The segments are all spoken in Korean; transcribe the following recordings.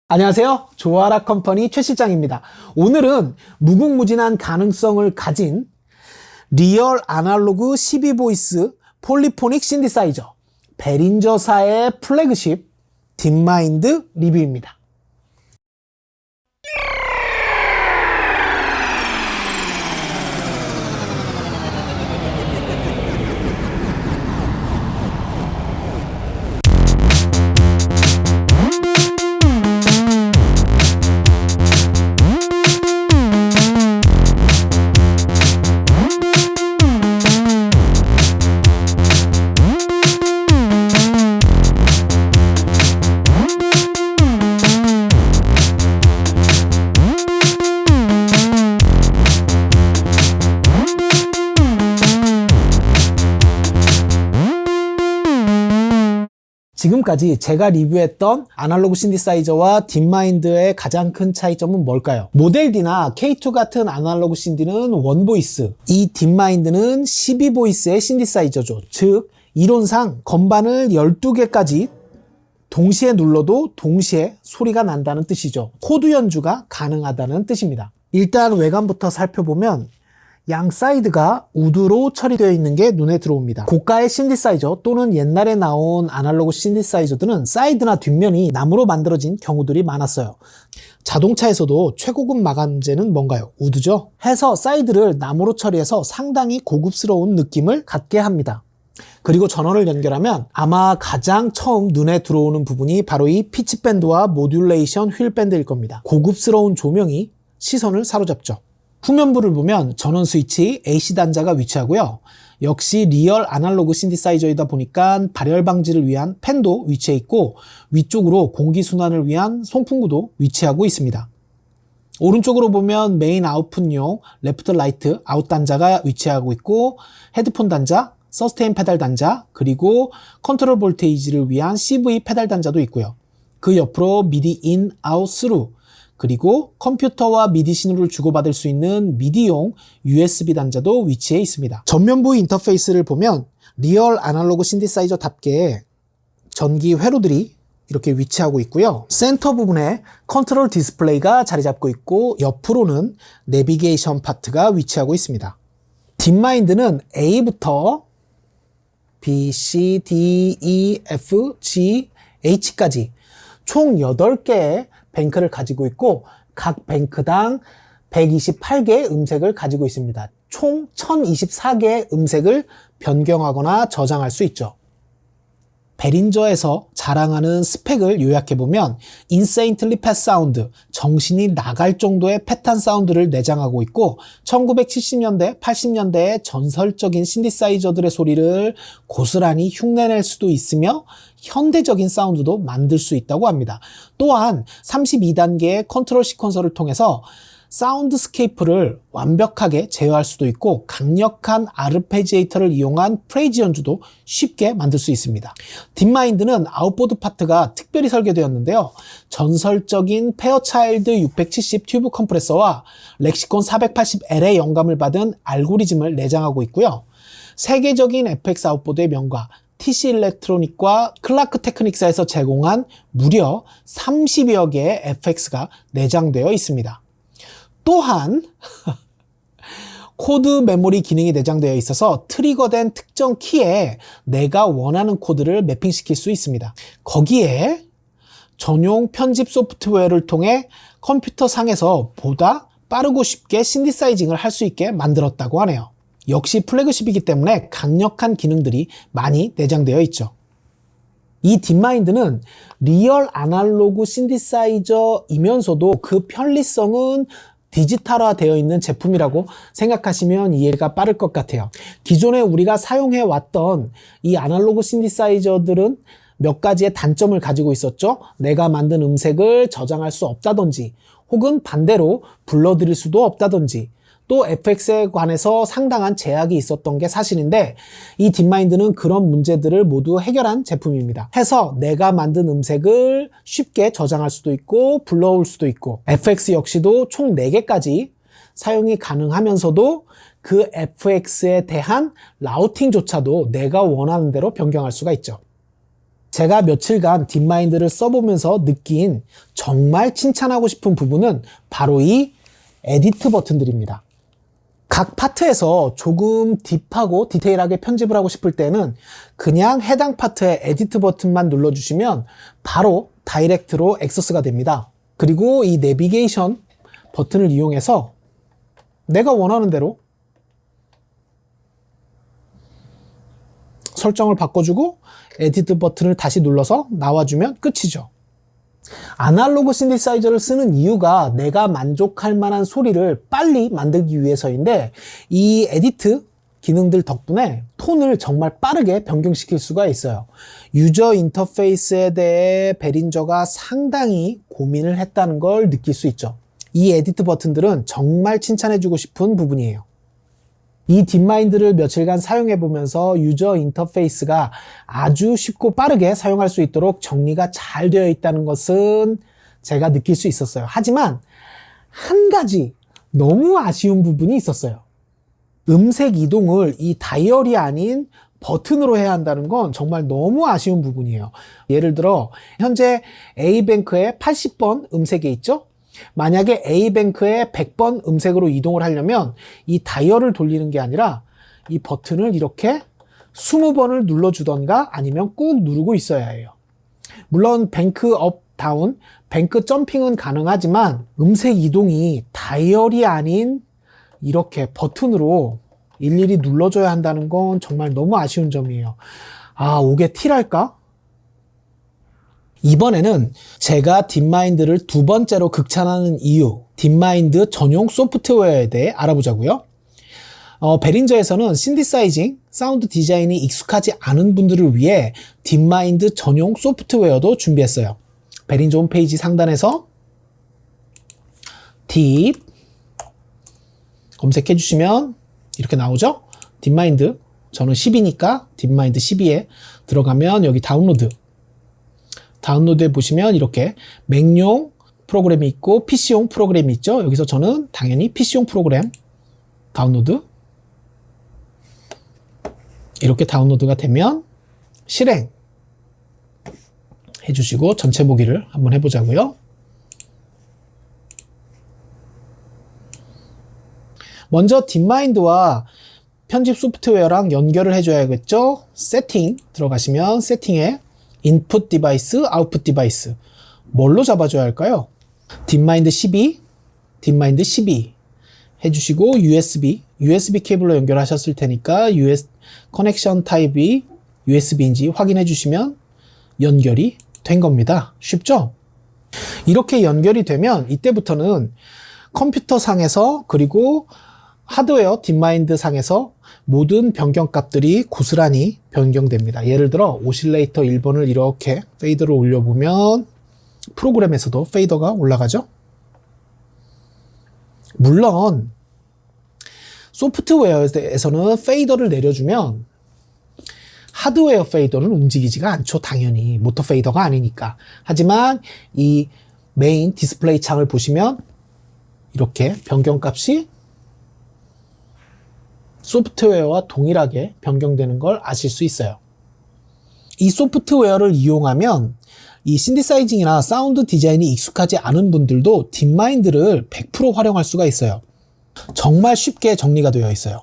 안녕하세요. 조아라 컴퍼니 최 실장입니다. 오늘은 무궁무진한 가능성을 가진 리얼 아날로그 12보이스 폴리포닉 신디사이저 베린저사의 플래그십 딥마인드 리뷰입니다. 지금까지 제가 리뷰했던 아날로그 신디사이저와 딥마인드의 가장 큰 차이점은 뭘까요? 모델 D나 K2 같은 아날로그 신디는 원보이스, 이 딥마인드는 12보이스의 신디사이저죠. 즉 이론상 건반을 12개까지 동시에 눌러도 동시에 소리가 난다는 뜻이죠. 코드 연주가 가능하다는 뜻입니다. 일단 외관부터 살펴보면 양 사이드가 우드로 처리되어 있는 게 눈에 들어옵니다. 고가의 신디사이저 또는 옛날에 나온 아날로그 신디사이저들은 사이드나 뒷면이 나무로 만들어진 경우들이 많았어요. 자동차에서도 최고급 마감재는 뭔가요? 우드죠? 해서 사이드를 나무로 처리해서 상당히 고급스러운 느낌을 갖게 합니다. 그리고 전원을 연결하면 아마 가장 처음 눈에 들어오는 부분이 바로 이 피치밴드와 모듈레이션 휠밴드일 겁니다. 고급스러운 조명이 시선을 사로잡죠. 후면부를 보면 전원 스위치, AC 단자가 위치하고요. 역시 리얼 아날로그 신디사이저이다 보니까 발열 방지를 위한 팬도 위치해 있고 위쪽으로 공기순환을 위한 송풍구도 위치하고 있습니다. 오른쪽으로 보면 메인 아웃풋용 레프트 라이트 아웃 단자가 위치하고 있고 헤드폰 단자, 서스테인 페달 단자, 그리고 컨트롤 볼테이지를 위한 CV 페달 단자도 있고요. 그 옆으로 미디 인, 아웃, 스루, 그리고 컴퓨터와 미디 신호를 주고받을 수 있는 미디용 USB 단자도 위치해 있습니다. 전면부 인터페이스를 보면 리얼 아날로그 신디사이저답게 전기 회로들이 이렇게 위치하고 있고요. 센터 부분에 컨트롤 디스플레이가 자리 잡고 있고 옆으로는 내비게이션 파트가 위치하고 있습니다. 딥마인드는 A부터 B, C, D, E, F, G, H까지 총 8개의 뱅크를 가지고 있고 각 뱅크당 128개의 음색을 가지고 있습니다. 총 1024개의 음색을 변경하거나 저장할 수 있죠. 베린저에서 자랑하는 스펙을 요약해보면 인세인틀리 팻 사운드, 정신이 나갈 정도의 패탄 사운드를 내장하고 있고 1970년대, 80년대의 전설적인 신디사이저들의 소리를 고스란히 흉내낼 수도 있으며 현대적인 사운드도 만들 수 있다고 합니다. 또한 32단계의 컨트롤 시퀀서를 통해서 사운드스케이프를 완벽하게 제어할 수도 있고 강력한 아르페지에이터를 이용한 프레이즈 연주도 쉽게 만들 수 있습니다. 딥마인드는 아웃보드 파트가 특별히 설계되었는데요. 전설적인 페어차일드 670 튜브 컴프레서와 렉시콘 480L의 영감을 받은 알고리즘을 내장하고 있고요. 세계적인 FX 아웃보드의 명가 TC 일렉트로닉과 클라크 테크닉사에서 제공한 무려 30여 개의 FX가 내장되어 있습니다. 또한 코드 메모리 기능이 내장되어 있어서 트리거된 특정 키에 내가 원하는 코드를 매핑시킬 수 있습니다. 거기에 전용 편집 소프트웨어를 통해 컴퓨터 상에서 보다 빠르고 쉽게 신디사이징을 할 수 있게 만들었다고 하네요. 역시 플래그십이기 때문에 강력한 기능들이 많이 내장되어 있죠. 이 딥마인드는 리얼 아날로그 신디사이저이면서도 그 편리성은 디지털화 되어 있는 제품이라고 생각하시면 이해가 빠를 것 같아요. 기존에 우리가 사용해 왔던 이 아날로그 신디사이저들은 몇 가지의 단점을 가지고 있었죠. 내가 만든 음색을 저장할 수 없다든지 혹은 반대로 불러드릴 수도 없다든지 또 FX에 관해서 상당한 제약이 있었던 게 사실인데 이 딥마인드는 그런 문제들을 모두 해결한 제품입니다. 해서 내가 만든 음색을 쉽게 저장할 수도 있고 불러올 수도 있고 FX 역시도 총 4개까지 사용이 가능하면서도 그 FX에 대한 라우팅조차도 내가 원하는 대로 변경할 수가 있죠. 제가 며칠간 딥마인드를 써보면서 느낀 정말 칭찬하고 싶은 부분은 바로 이 에디트 버튼들입니다. 각 파트에서 조금 딥하고 디테일하게 편집을 하고 싶을 때는 그냥 해당 파트의 에디트 버튼만 눌러주시면 바로 다이렉트로 액세스가 됩니다. 그리고 이 내비게이션 버튼을 이용해서 내가 원하는 대로 설정을 바꿔주고 에디트 버튼을 다시 눌러서 나와주면 끝이죠. 아날로그 신디사이저를 쓰는 이유가 내가 만족할 만한 소리를 빨리 만들기 위해서인데 이 에디트 기능들 덕분에 톤을 정말 빠르게 변경시킬 수가 있어요. 유저 인터페이스에 대해 베린저가 상당히 고민을 했다는 걸 느낄 수 있죠. 이 에디트 버튼들은 정말 칭찬해주고 싶은 부분이에요. 이 딥마인드를 며칠간 사용해보면서 유저 인터페이스가 아주 쉽고 빠르게 사용할 수 있도록 정리가 잘 되어 있다는 것은 제가 느낄 수 있었어요. 하지만 한 가지 너무 아쉬운 부분이 있었어요. 음색 이동을 이 다이얼이 아닌 버튼으로 해야 한다는 건 정말 너무 아쉬운 부분이에요. 예를 들어 현재 A뱅크에 80번 음색에 있죠? 만약에 A뱅크의 100번 음색으로 이동을 하려면 이 다이얼을 돌리는 게 아니라 이 버튼을 이렇게 20번을 눌러주던가 아니면 꾹 누르고 있어야 해요. 물론 뱅크 업, 다운, 뱅크 점핑은 가능하지만 음색 이동이 다이얼이 아닌 이렇게 버튼으로 일일이 눌러줘야 한다는 건 정말 너무 아쉬운 점이에요. 아, 이게 T랄까? 이번에는 제가 딥마인드를 두 번째로 극찬하는 이유, 딥마인드 전용 소프트웨어에 대해 알아보자고요. 베린저에서는 신디사이징, 사운드 디자인이 익숙하지 않은 분들을 위해 딥마인드 전용 소프트웨어도 준비했어요. 베린저 홈페이지 상단에서 딥 검색해 주시면 이렇게 나오죠? 딥마인드, 저는 10이니까 딥마인드 12에 들어가면 여기 다운로드에 보시면 이렇게 맥용 프로그램이 있고 PC용 프로그램이 있죠. 여기서 저는 당연히 PC용 프로그램 다운로드, 이렇게 다운로드가 되면 실행 해주시고 전체 보기를 한번 해보자고요. 먼저 딥마인드와 편집 소프트웨어랑 연결을 해줘야겠죠. 세팅 들어가시면 세팅에 인풋 디바이스, 아웃풋 디바이스 뭘로 잡아줘야 할까요? 딥마인드 12, 딥마인드 12 해주시고 USB 케이블로 연결하셨을 테니까 커넥션 타입이 USB인지 확인해 주시면 연결이 된 겁니다. 쉽죠? 이렇게 연결이 되면 이때부터는 컴퓨터 상에서 그리고 하드웨어 딥마인드 상에서 모든 변경값들이 고스란히 변경됩니다. 예를 들어 오실레이터 1번을 이렇게 페이더를 올려보면 프로그램에서도 페이더가 올라가죠. 물론 소프트웨어에서는 페이더를 내려주면 하드웨어 페이더는 움직이지가 않죠. 당연히 모터 페이더가 아니니까. 하지만 이 메인 디스플레이 창을 보시면 이렇게 변경값이 소프트웨어와 동일하게 변경되는 걸 아실 수 있어요. 이 소프트웨어를 이용하면 이 신디사이징이나 사운드 디자인이 익숙하지 않은 분들도 딥마인드를 100% 활용할 수가 있어요. 정말 쉽게 정리가 되어 있어요.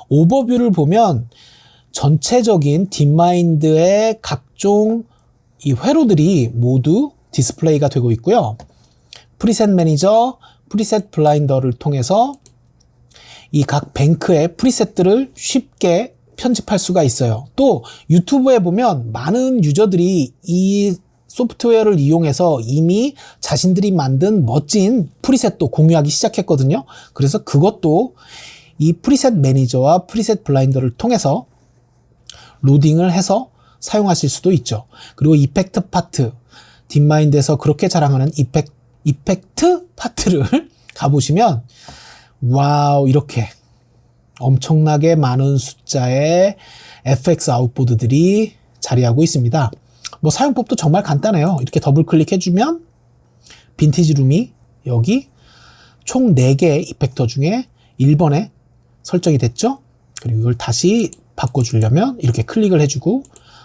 오버뷰를 보면 전체적인 딥마인드의 각종 이 회로들이 모두 디스플레이가 되고 있고요. 프리셋 매니저, 프리셋 블라인더를 통해서 이 각 뱅크의 프리셋들을 쉽게 편집할 수가 있어요. 또 유튜브에 보면 많은 유저들이 이 소프트웨어를 이용해서 이미 자신들이 만든 멋진 프리셋도 공유하기 시작했거든요. 그래서 그것도 이 프리셋 매니저와 프리셋 블라인더를 통해서 로딩을 해서 사용하실 수도 있죠. 그리고 이펙트 파트, 딥마인드에서 그렇게 자랑하는 이펙트 파트를 가보시면 와우, 이렇게 엄청나게 많은 숫자의 FX 아웃보드들이 자리하고 있습니다. 뭐 사용법도 정말 간단해요. 이렇게 더블 클릭해주면 빈티지 룸이 여기 총 4개의 이펙터 중에 1번에 설정이 됐죠. 그리고 이걸 다시 바꿔주려면 이렇게 클릭을 해주고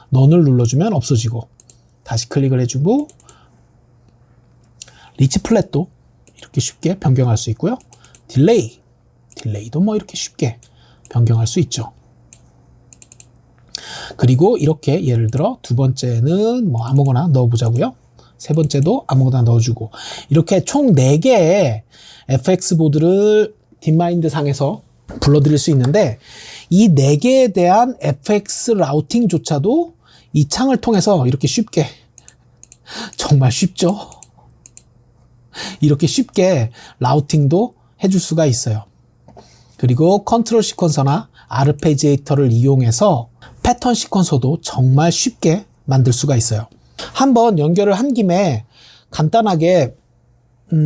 넌을 눌러주면 없어지고, 다시 클릭을 해주고 리치 플랫도 이렇게 쉽게 변경할 수 있고요. 딜레이도 뭐 이렇게 쉽게 변경할 수 있죠. 그리고 이렇게 예를 들어 두 번째는 뭐 아무거나 넣어보자고요. 세 번째도 아무거나 넣어주고 이렇게 총 4개의 FX 보드를 딥마인드 상에서 불러드릴 수 있는데 이 4개에 대한 FX 라우팅조차도 이 창을 통해서 이렇게 쉽게 정말 쉽죠? 이렇게 쉽게 라우팅도 해줄 수가 있어요. 그리고 컨트롤 시퀀서나 아르페지에이터를 이용해서 패턴 시퀀서도 정말 쉽게 만들 수가 있어요. 한번 연결을 한 김에 간단하게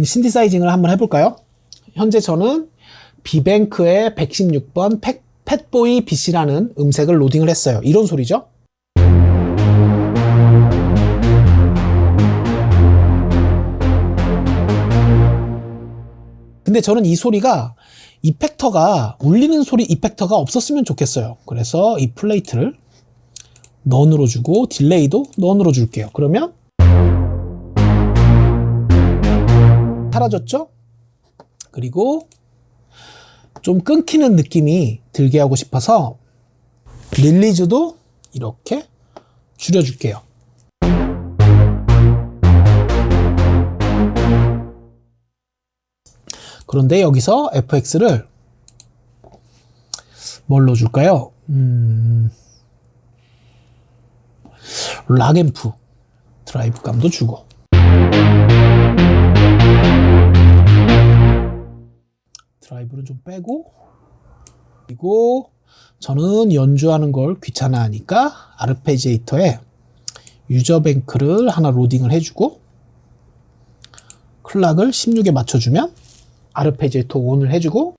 신디사이징을 한번 해볼까요? 현재 저는 비뱅크의 116번 팻보이 BC라는 음색을 로딩을 했어요. 이런 소리죠. 근데 저는 이 소리가 울리는 소리 이펙터가 없었으면 좋겠어요. 그래서 이 플레이트를 넌으로 주고 딜레이도 넌으로 줄게요. 그러면 사라졌죠? 그리고 좀 끊기는 느낌이 들게 하고 싶어서 릴리즈도 이렇게 줄여줄게요. 그런데 여기서 FX를 뭘 넣어줄까요? 락앰프 드라이브감도 주고 드라이브는 좀 빼고 그리고 저는 연주하는 걸 귀찮아하니까 아르페지에이터에 유저뱅크를 하나 로딩을 해주고 클락을 16에 맞춰주면 아르페지에이터 ON을 해주고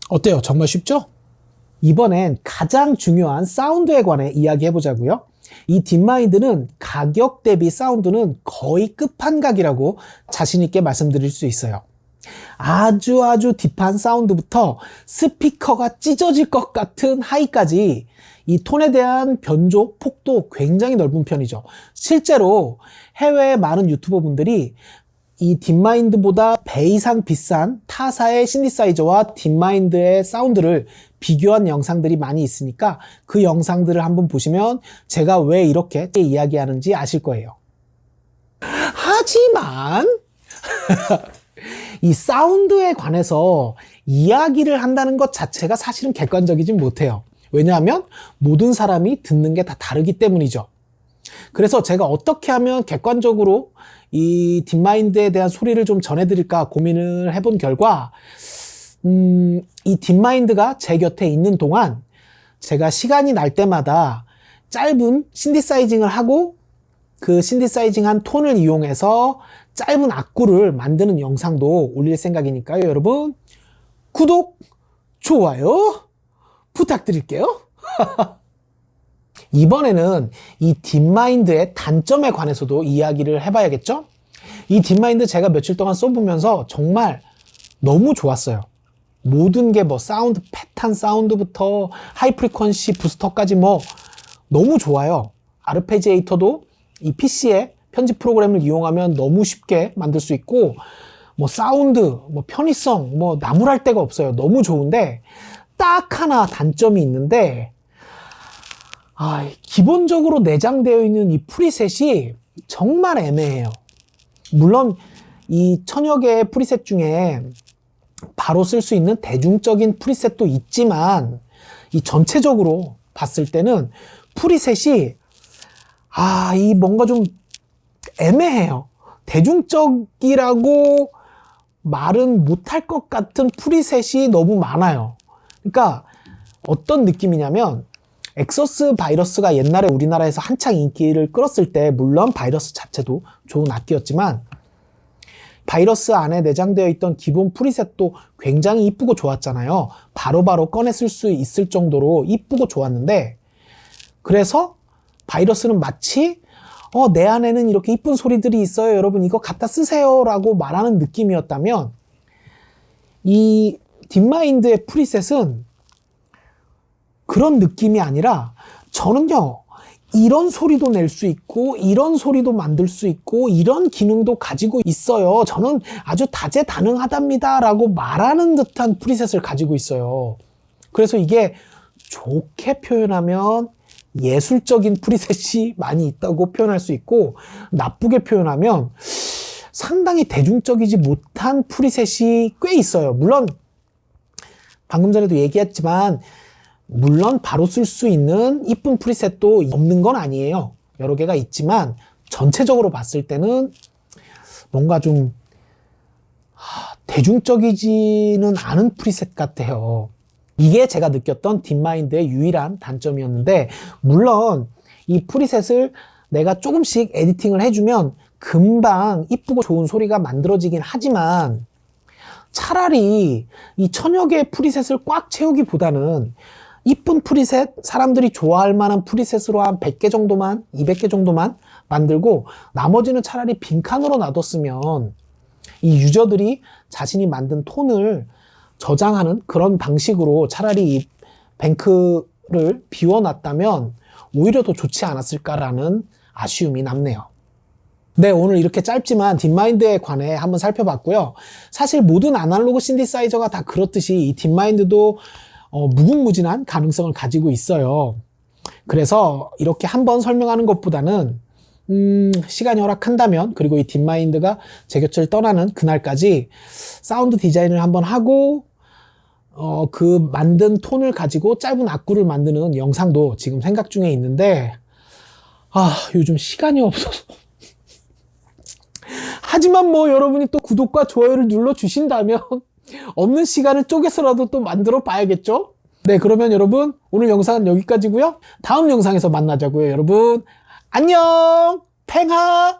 어때요? 정말 쉽죠? 이번엔 가장 중요한 사운드에 관해 이야기해보자고요. 이 딥마인드는 가격 대비 사운드는 거의 끝판각이라고 자신있게 말씀드릴 수 있어요. 아주 딥한 사운드부터 스피커가 찢어질 것 같은 하이까지 이 톤에 대한 변조 폭도 굉장히 넓은 편이죠. 실제로 해외의 많은 유튜버 분들이 이 딥마인드보다 배 이상 비싼 타사의 신디사이저와 딥마인드의 사운드를 비교한 영상들이 많이 있으니까 그 영상들을 한번 보시면 제가 왜 이렇게 이야기하는지 아실 거예요. 하지만 이 사운드에 관해서 이야기를 한다는 것 자체가 사실은 객관적이진 못해요. 왜냐하면 모든 사람이 듣는 게 다 다르기 때문이죠. 그래서 제가 어떻게 하면 객관적으로 이 딥마인드에 대한 소리를 좀 전해드릴까 고민을 해본 결과 이 딥마인드가 제 곁에 있는 동안 제가 시간이 날 때마다 짧은 신디사이징을 하고 그 신디사이징한 톤을 이용해서 짧은 악구를 만드는 영상도 올릴 생각이니까요. 여러분 구독, 좋아요 부탁드릴게요. 이번에는 이 딥마인드의 단점에 관해서도 이야기를 해봐야겠죠? 이 딥마인드 제가 며칠 동안 써보면서 정말 너무 좋았어요. 모든 게 뭐 사운드 패턴 사운드부터 하이 프리퀀시 부스터까지 뭐 너무 좋아요. 아르페지에이터도 이 PC의 편집 프로그램을 이용하면 너무 쉽게 만들 수 있고 뭐 사운드, 뭐 편의성, 뭐 나무랄 데가 없어요. 너무 좋은데 딱 하나 단점이 있는데 기본적으로 내장되어 있는 이 프리셋이 정말 애매해요. 물론 이 천여 개의 프리셋 중에 바로 쓸 수 있는 대중적인 프리셋도 있지만 이 전체적으로 봤을 때는 프리셋이 이 뭔가 좀 애매해요. 대중적이라고 말은 못할 것 같은 프리셋이 너무 많아요. 그러니까 어떤 느낌이냐면 엑소스 바이러스가 옛날에 우리나라에서 한창 인기를 끌었을 때 물론 바이러스 자체도 좋은 악기였지만 바이러스 안에 내장되어 있던 기본 프리셋도 굉장히 이쁘고 좋았잖아요. 바로바로 꺼내 쓸 수 있을 정도로 이쁘고 좋았는데 그래서 바이러스는 마치 내 안에는 이렇게 이쁜 소리들이 있어요. 여러분 이거 갖다 쓰세요. 라고 말하는 느낌이었다면 이 딥마인드의 프리셋은 그런 느낌이 아니라 저는요. 이런 소리도 낼 수 있고 이런 소리도 만들 수 있고 이런 기능도 가지고 있어요. 저는 아주 다재다능하답니다. 라고 말하는 듯한 프리셋을 가지고 있어요. 그래서 이게 좋게 표현하면 예술적인 프리셋이 많이 있다고 표현할 수 있고 나쁘게 표현하면 상당히 대중적이지 못한 프리셋이 꽤 있어요. 물론 방금 전에도 얘기했지만 물론 바로 쓸 수 있는 이쁜 프리셋도 없는 건 아니에요. 여러 개가 있지만 전체적으로 봤을 때는 뭔가 좀 대중적이지는 않은 프리셋 같아요. 이게 제가 느꼈던 딥마인드의 유일한 단점이었는데 물론 이 프리셋을 내가 조금씩 에디팅을 해주면 금방 이쁘고 좋은 소리가 만들어지긴 하지만 차라리 이 1000여 개의 프리셋을 꽉 채우기보다는 이쁜 프리셋, 사람들이 좋아할 만한 프리셋으로 한 100개 정도만, 200개 정도만 만들고 나머지는 차라리 빈칸으로 놔뒀으면 이 유저들이 자신이 만든 톤을 저장하는 그런 방식으로 차라리 이 뱅크를 비워놨다면 오히려 더 좋지 않았을까라는 아쉬움이 남네요. 네, 오늘 이렇게 짧지만 딥마인드에 관해 한번 살펴봤고요. 사실 모든 아날로그 신디사이저가 다 그렇듯이 이 딥마인드도 무궁무진한 가능성을 가지고 있어요. 그래서 이렇게 한번 설명하는 것보다는 시간이 허락한다면 그리고 이 딥마인드가 제 곁을 떠나는 그날까지 사운드 디자인을 한번 하고 그 만든 톤을 가지고 짧은 악구를 만드는 영상도 지금 생각 중에 있는데 요즘 시간이 없어서 하지만 뭐 여러분이 또 구독과 좋아요를 눌러 주신다면 없는 시간을 쪼개서라도 또 만들어 봐야겠죠? 네, 그러면 여러분 오늘 영상은 여기까지고요. 다음 영상에서 만나자고요. 여러분 안녕. 팽빠